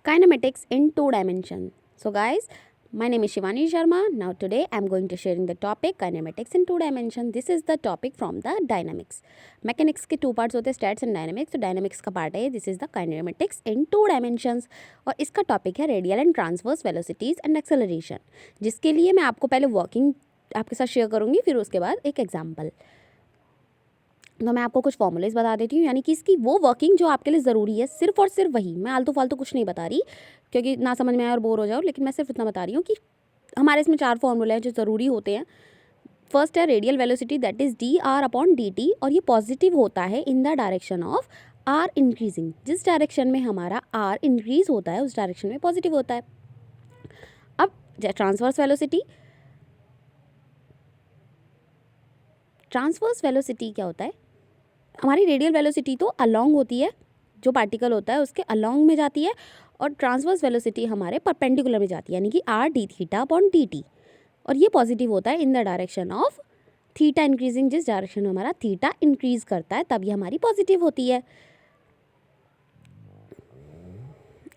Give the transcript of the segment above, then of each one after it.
kinematics in two dimensions. So guys, my name is Shivani Sharma. Now today I am going to sharing the topic kinematics in two dimensions. This is the topic from the dynamics. Mechanics के two parts होते हैं, stats and dynamics. तो dynamics का part है, this is the kinematics in two dimensions. और इसका topic है radial and transverse velocities and acceleration, जिसके लिए मैं आपको पहले working आपके साथ शेयर करूँगी, फिर उसके बाद एक एग्जाम्पल। तो मैं आपको कुछ फॉर्मूलेज बता देती हूँ, यानी कि इसकी वो वर्किंग जो आपके लिए ज़रूरी है, सिर्फ और सिर्फ वही। मैं आलतू फालतू कुछ नहीं बता रही क्योंकि ना समझ में आए और बोर हो जाओ, लेकिन मैं सिर्फ इतना बता रही हूँ कि हमारे इसमें 4 फॉर्मूले हैं जो ज़रूरी होते हैं। फर्स्ट है radial velocity, that is dr/dt, और ये पॉजिटिव होता है in the direction of r increasing. जिस डायरेक्शन में हमारा r इंक्रीज होता है उस डायरेक्शन में पॉजिटिव होता है। अब ट्रांसवर्स वेलोसिटी, ट्रांसवर्स वेलोसिटी क्या होता है? हमारी रेडियल वेलोसिटी तो अलोंग होती है, जो पार्टिकल होता है उसके अलोंग में जाती है, और ट्रांसवर्स वेलोसिटी हमारे परपेंडिकुलर में जाती है, यानी कि r/d(θ)/dt, और ये पॉजिटिव होता है in the direction of theta increasing. जिस डायरेक्शन में हमारा थीटा इंक्रीज करता है तब ये हमारी पॉजिटिव होती है।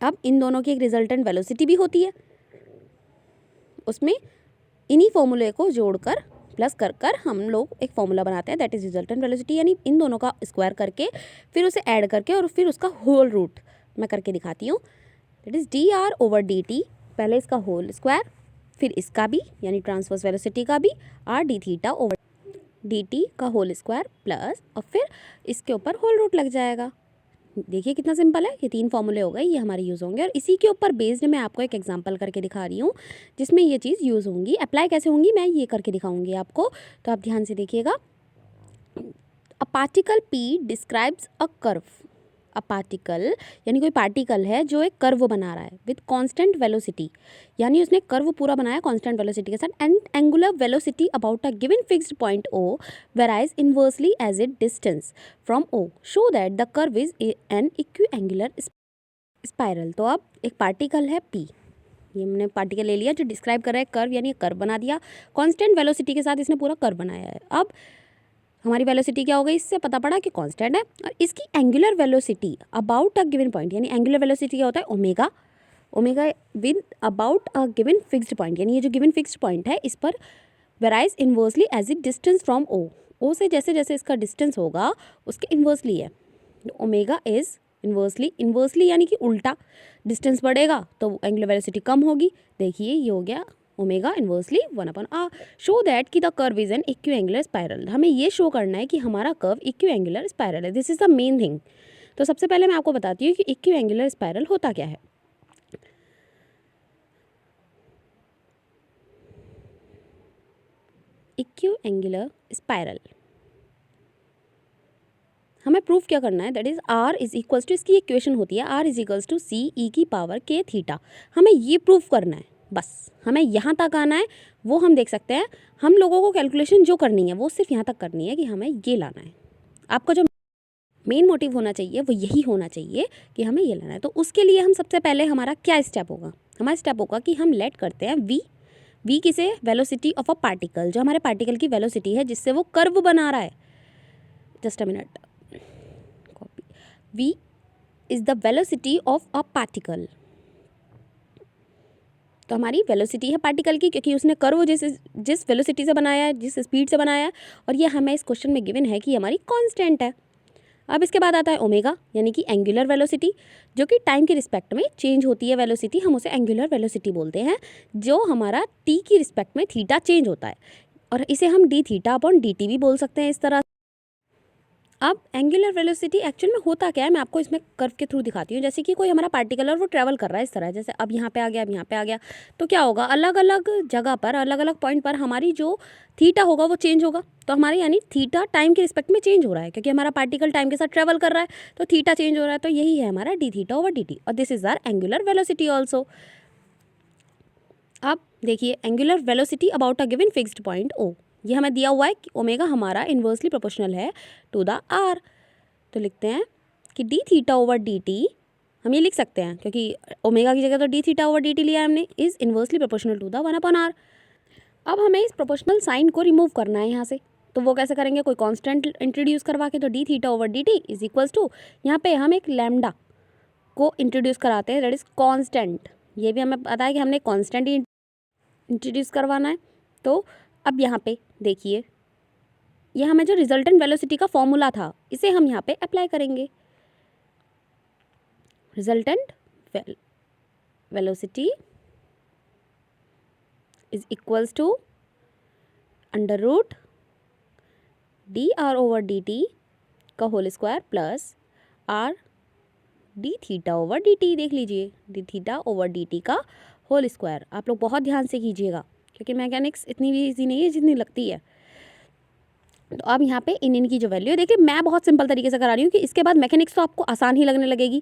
अब इन दोनों की एक रिजल्टेंट वेलोसिटी भी होती है, उसमें इन्हीं फॉर्मूले को जोड़कर प्लस कर हम लोग एक फॉर्मूला बनाते हैं, दैट इज रिजल्टेंट वेलोसिटी, यानी इन दोनों का स्क्वायर करके फिर उसे ऐड करके और फिर उसका होल रूट मैं करके दिखाती हूँ। दैट इज dr/dt, पहले इसका होल स्क्वायर, फिर इसका भी यानी ट्रांसवर्स वेलोसिटी का भी r/dθ/dt का होल स्क्वायर प्लस, और फिर इसके ऊपर होल रूट लग जाएगा। देखिए कितना सिंपल है, ये 3 फॉर्मूले हो गए, ये हमारे यूज़ होंगे, और इसी के ऊपर बेस्ड मैं आपको एक एग्जांपल करके दिखा रही हूँ जिसमें ये चीज़ यूज़ होंगी। अप्लाई कैसे होंगी मैं ये करके दिखाऊंगी आपको, तो आप ध्यान से देखिएगा। A particle P describes a curve. A particle यानी कोई पार्टिकल है जो एक कर्व बना रहा है विद कांस्टेंट वेलोसिटी, यानी उसने कर्व पूरा बनाया कांस्टेंट वेलोसिटी के साथ, and angular velocity about a given fixed point O varies inversely as it distance from O, show that the curve is an equiangular spiral. तो अब एक पार्टिकल है P, ये हमने पार्टिकल ले लिया जो डिस्क्राइब कर रहा है कर्व, यानी कर्व बना दिया कांस्टेंट वेलोसिटी के साथ, इसने पूरा कर्व बनाया है। अब हमारी वेलोसिटी क्या हो गई, इससे पता पड़ा कि कांस्टेंट है, और इसकी angular velocity about a given point, यानी एंगुलर वेलोसिटी क्या होता है, omega. Omega with about a given fixed point, यानी ये जो गिवन फिक्स्ड पॉइंट है इस पर varies inversely as it distance from O। O से जैसे जैसे इसका डिस्टेंस होगा उसके इन्वर्सली है। ओमेगा इज इन्वर्सली यानी कि उल्टा, डिस्टेंस बढ़ेगा तो एंगुलर वेलोसिटी कम होगी। देखिए ये हो गया omega inversely 1/r। Show that कि the curve is an equiangular spiral, हमें ये शो करना है कि हमारा कर्व इक्विएंगुलर स्पाइरल है। This is the main thing. तो सबसे पहले मैं आपको बताती हूँ कि इक्विएंगुलर स्पाइरल होता क्या है। इक्विएंगुलर स्पाइरल हमें प्रूफ क्या करना है, that is r is equals to, इसकी इक्वेशन होती है r is equals to c(e⁻k⁻θ। हमें ये प्रूफ करना है, बस हमें यहाँ तक आना है। वो हम देख सकते हैं, हम लोगों को कैलकुलेशन जो करनी है वो सिर्फ यहाँ तक करनी है कि हमें ये लाना है। आपका जो मेन मोटिव होना चाहिए वो यही होना चाहिए कि हमें ये लाना है। तो उसके लिए हम सबसे पहले हमारा क्या स्टेप होगा, हमारा स्टेप होगा कि हम लेट करते हैं v किसे, वेलोसिटी ऑफ अ पार्टिकल, जो हमारे पार्टिकल की वेलोसिटी है जिससे वो कर्व बना रहा है। Just a minute, v is the velocity of a particle। तो हमारी वेलोसिटी है पार्टिकल की, क्योंकि उसने कर्व जिस वेलोसिटी से बनाया है, जिस स्पीड से बनाया है, और ये हमें इस क्वेश्चन में गिवन है कि हमारी कांस्टेंट है। अब इसके बाद आता है ओमेगा, यानी कि एंगुलर वेलोसिटी, जो कि टाइम के रिस्पेक्ट में चेंज होती है वेलोसिटी, हम उसे एंगुलर वेलोसिटी बोलते हैं, जो हमारा टी की रिस्पेक्ट में थीटा चेंज होता है, और इसे हम dθ/dt भी बोल सकते हैं इस तरह। अब एंगुलर वेलोसिटी एक्चुअल में होता क्या है, मैं आपको इसमें कर्व के थ्रू दिखाती हूँ। जैसे कि कोई हमारा पार्टिकल और वो ट्रैवल कर रहा है इस तरह, जैसे अब यहाँ पे आ गया, अब यहाँ पे आ गया, तो क्या होगा, अलग अलग जगह पर अलग अलग पॉइंट पर हमारी जो थीटा होगा वो चेंज होगा। तो हमारे यानी थीटा टाइम के रिस्पेक्ट में चेंज हो रहा है, क्योंकि हमारा पार्टिकल टाइम के साथ ट्रैवल कर रहा है, तो थीटा चेंज हो रहा है। तो यही है हमारा dθ/dt, और this is our angular velocity also. अब देखिए angular velocity about a given fixed point O, ये हमें दिया हुआ है कि ओमेगा हमारा इन्वर्सली प्रोपोर्शनल है टू द r। तो लिखते हैं कि dθ/dt, हम ये लिख सकते हैं क्योंकि ओमेगा की जगह तो dθ/dt लिया है हमने, is inversely proportional to the 1/r। अब हमें इस प्रोपोर्शनल साइन को रिमूव करना है यहाँ से, तो वो कैसे करेंगे, कोई कांस्टेंट इंट्रोड्यूस करवा के। तो dθ/dt इज इक्वल्स टू, यहाँ पे हम एक लैम्डा को इंट्रोड्यूस कराते हैं, दैट इज़ कांस्टेंट। ये भी हमें पता है कि हमने कांस्टेंट ही इंट्रोड्यूस करवाना है। तो अब यहाँ पे देखिए, ये हमें जो रिजल्टेंट वेलोसिटी का फॉर्मूला था इसे हम यहाँ पे अप्लाई करेंगे। Resultant velocity is equals to under root D are over D T का whole square plus R D theta over D T. देख लीजिए, D theta over D T का होल स्क्वायर। आप लोग बहुत ध्यान से कीजिएगा क्योंकि मैकेनिक्स इतनी भी ईजी नहीं है जितनी लगती है। तो अब यहाँ पे इनकी जो वैल्यू है, देखिए मैं बहुत सिंपल तरीके से करा रही हूँ कि इसके बाद मैकेनिक्स तो आपको आसान ही लगने लगेगी।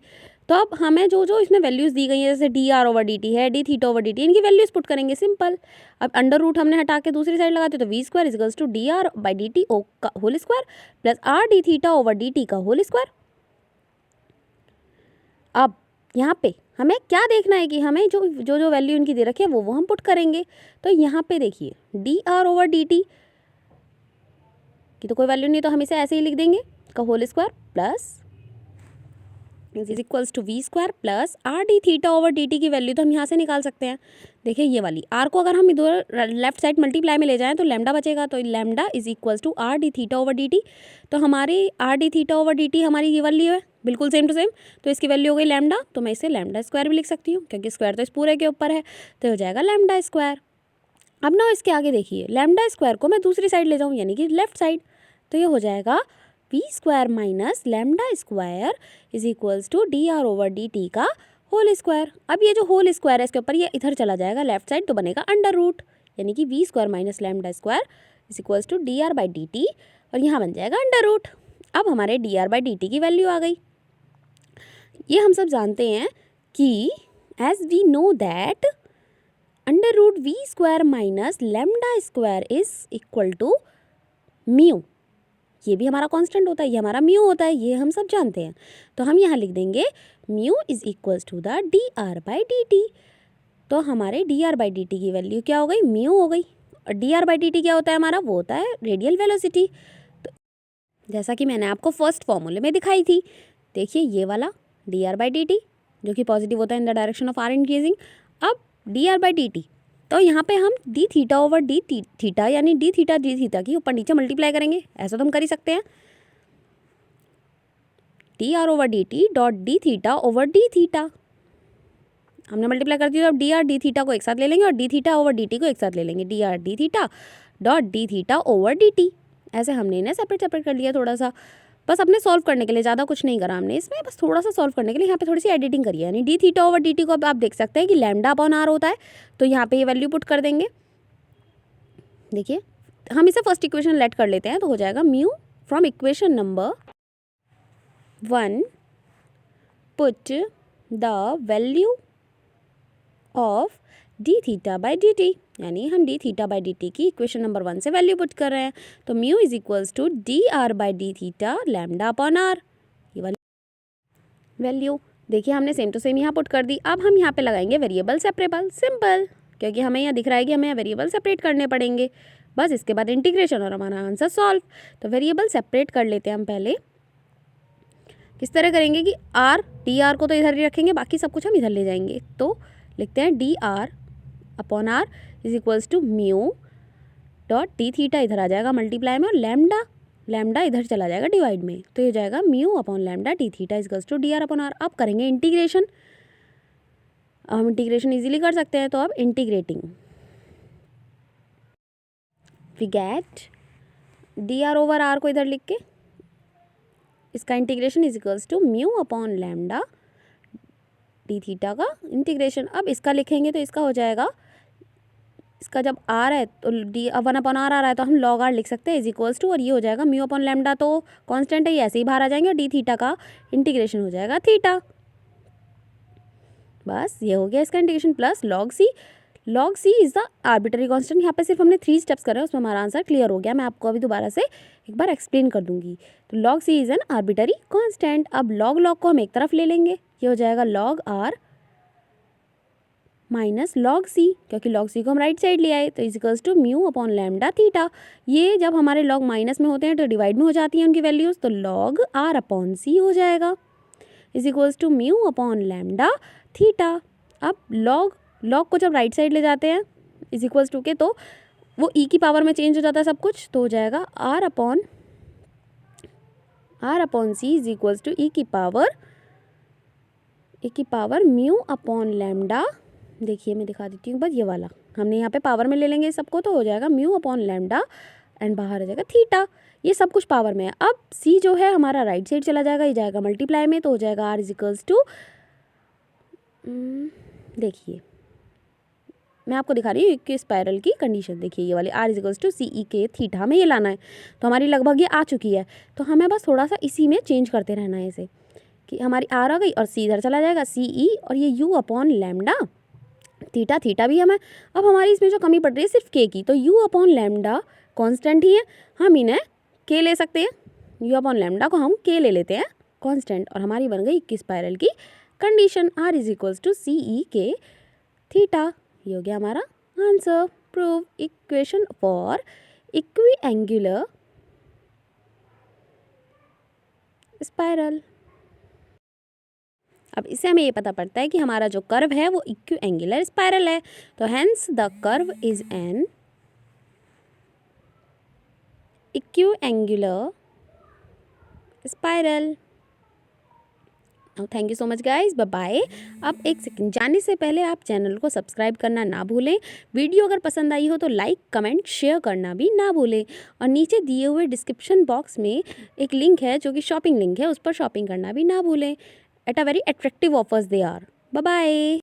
तो अब हमें जो इसमें वैल्यूज़ दी गई हैं, जैसे D are over D T है, D theta over D T, इनकी वैल्यूज़ पुट करेंगे सिंपल। अब अंडर रूट हमने हटा के दूसरी साइड लगाते तो V square equals to D R by D T ओ का whole square plus R D theta over D T का होल स्क्वायर। अब यहाँ पे हमें क्या देखना है कि हमें जो वैल्यू इनकी दे रखी है वो हम पुट करेंगे। तो यहाँ पे देखिए D R over D T की तो कोई वैल्यू नहीं, तो हम इसे ऐसे ही लिख देंगे का whole square plus is equals to V square plus R D theta over D T की वैल्यू तो हम यहाँ से निकाल सकते हैं। देखिए ये वाली आर को अगर हम इधर लेफ्ट साइड मल्टीप्लाई में ले जाएं तो लैम्डा बचेगा, तो lambda is equals to R D theta over D T. तो हमारी R D theta over D T हमारी ये वाली है बिल्कुल सेम टू सेम, तो इसकी वैल्यू हो गई लैम्डा। तो मैं इसे लैम्डा स्क्वायर भी लिख सकती हूँ क्योंकि स्क्वायर तो इस पूरे के ऊपर है, तो हो जाएगा लैम्डा स्क्वायर। अब ना इसके आगे देखिए, लैम्डा स्क्वायर को मैं दूसरी साइड ले जाऊँ यानी कि लेफ्ट साइड, तो ये हो जाएगा V square minus lambda square is equals to D R over D T का होल स्क्वायर। अब ये जो होल स्क्वायर है इसके ऊपर ये इधर चला जाएगा लेफ्ट साइड, तो बनेगा अंडर रूट, यानी कि v square minus lambda square is equals to D R by D t, और यहाँ बन जाएगा अंडर रूट। अब हमारे d are by D T की वैल्यू आ गई। ये हम सब जानते हैं कि as we know that under root v square minus lambda square is equal to mu. ये भी हमारा कांस्टेंट होता है, ये हमारा म्यू होता है, ये हम सब जानते हैं। तो हम यहाँ लिख देंगे mu is equals to the d are by D T. तो हमारे d are by D T की वैल्यू क्या हो गई, म्यू हो गई। और d are by D t क्या होता है हमारा, वो होता है रेडियल वेलोसिटी। तो जैसा कि मैंने आपको फर्स्ट फॉर्मूले में दिखाई थी, देखिए ये वाला D are by D T जो कि पॉजिटिव होता है in the direction of R increasing. अब D are by D T, तो यहाँ पे हम D theta over D theta यानी डी थीटा की ऊपर नीचे मल्टीप्लाई करेंगे, ऐसा तो हम कर ही सकते हैं। D are over D T dot d theta over D theta हमने मल्टीप्लाई कर दिया, तो अब डी आर डी थीटा को एक साथ ले लेंगे और D theta over D T को एक साथ ले लेंगे, D R D theta dot d theta over D T. ऐसे हमने इन्हें सेपरेट कर लिया थोड़ा सा, बस अपने सॉल्व करने के लिए, ज़्यादा कुछ नहीं करा हमने इसमें, बस थोड़ा सा सॉल्व करने के लिए यहाँ पे थोड़ी सी एडिटिंग करी है। यानी D theta over D T को अब आप देख सकते हैं कि लैम्डा अपॉन आर होता है, तो यहाँ पे ये वैल्यू पुट कर देंगे। देखिए हम इसे फर्स्ट इक्वेशन लेट कर लेते हैं, तो हो जाएगा mu from equation number 1 put the value of d theta by D t, यानी हम D theta by D T की इक्वेशन नंबर 1 से वैल्यू पुट कर रहे हैं। तो mu is equals to D R by d theta lambda upon r, ये वाली वैल्यू देखिए हमने सेम टू सेम यहाँ पुट कर दी। अब हम यहाँ पे लगाएंगे वेरिएबल सेपरेबल, सिंपल, क्योंकि हमें यहाँ दिख रहा है कि हमें वेरिएबल सेपरेट करने पड़ेंगे। बस इसके बाद इंटीग्रेशन और हमारा आंसर सॉल्व। तो वेरिएबल सेपरेट कर लेते हैं हम पहले। किस तरह करेंगे कि आर डी आर को तो इधर ही रखेंगे, बाकी सब कुछ हम इधर ले जाएंगे। तो लिखते हैं d r upon r is equals to mu dot d theta इधर आ जाएगा मल्टीप्लाई में, और लैम्डा इधर चला जाएगा डिवाइड में, तो ये हो जाएगा mu upon lambda d theta is equals to D r upon r. अब करेंगे इंटीग्रेशन, हम इंटीग्रेशन इजीली कर सकते हैं। तो अब integrating we get d are over r को इधर लिख के इसका integration is equals to mu upon lambda d theta का इंटीग्रेशन। अब इसका लिखेंगे तो इसका हो जाएगा, इसका जब आर है तो डी 1 अपॉन आर आ रहा है तो हम लॉग आर लिख सकते हैं इज इक्वल्स टू, और ये हो जाएगा म्यू अपॉन लैम्डा तो कांस्टेंट है, ये ऐसे ही बाहर आ जाएंगे, और डी थीटा का इंटीग्रेशन हो जाएगा थीटा। बस ये हो गया इसका integration plus log c is the arbitrary constant. यहाँ पे सिर्फ हमने 3 स्टेप्स करे, उसमें हमारा आंसर क्लियर हो गया। मैं आपको अभी दोबारा से एक बार एक्सप्लेन कर दूंगी। तो log c is an arbitrary constant. अब लॉग को हम एक तरफ ले लेंगे, ये हो जाएगा log r minus log c, क्योंकि लॉग सी को हम राइट साइड ले आए, तो equals to mu upon lambda theta. ये जब हमारे लॉग माइनस में होते हैं तो डिवाइड में हो जाती हैं उनकी वैल्यूज़, तो लॉग आर अपॉन सी हो जाएगा। Is equals to mu upon lambda theta. अब लॉग को जब राइट साइड ले जाते हैं इज इक्वल्स टू के, तो वो ई की पावर में चेंज हो जाता है सब कुछ, तो हो जाएगा R upon C is equals to E की पावर म्यू अपॉन लैम्डा। देखिए मैं दिखा देती हूँ बस, ये वाला हमने यहाँ पे पावर में ले लेंगे सबको, तो हो जाएगा म्यू अपॉन लैम्डा एंड बाहर आ जाएगा थीटा। ये सब कुछ पावर में है। अब सी जो है हमारा राइट साइड चला जाएगा, ये जाएगा मल्टीप्लाई में, तो हो जाएगा आर इज इक्वल्स टू, देखिए मैं आपको दिखा रही हूँ इक्वी स्पायरल की कंडीशन। देखिए ये वाली are is equals to C E के थीटा में ये लाना है, तो हमारी लगभग ये आ चुकी है। तो हमें बस थोड़ा सा इसी में चेंज करते रहना है इसे, कि हमारी आर आ गई और सी इधर चला जाएगा, सी ई, और ये यू अपॉन लैम्डा थीटा भी हमें। अब हमारी इसमें जो कमी पड़ रही है सिर्फ के की, तो यू अपॉन लैम्डा कॉन्स्टेंट ही है, हम इन्हें के ले सकते हैं, यू अपॉन लैम्डा को हम के ले लेते हैं कॉन्स्टेंट, और हमारी बन गई इक्वी स्पायरल की condition R is equals to C E के थीटा। ये हो गया हमारा answer. Prove equation for equiangular spiral. अब इससे हमें ये पता पड़ता है कि हमारा जो कर्व है वो इक्वी एंगुलर स्पायरल है, तो hence the curve is an equiangular spiral. Thank you so much guys, bye bye. अब एक सेकंड, जाने से पहले आप चैनल को सब्सक्राइब करना ना भूलें। वीडियो अगर पसंद आई हो तो लाइक कमेंट शेयर करना भी ना भूलें, और नीचे दिए हुए डिस्क्रिप्शन बॉक्स में एक लिंक है जो कि शॉपिंग लिंक है, उस पर शॉपिंग करना भी ना भूलें। At a very attractive offers they are. Bye bye.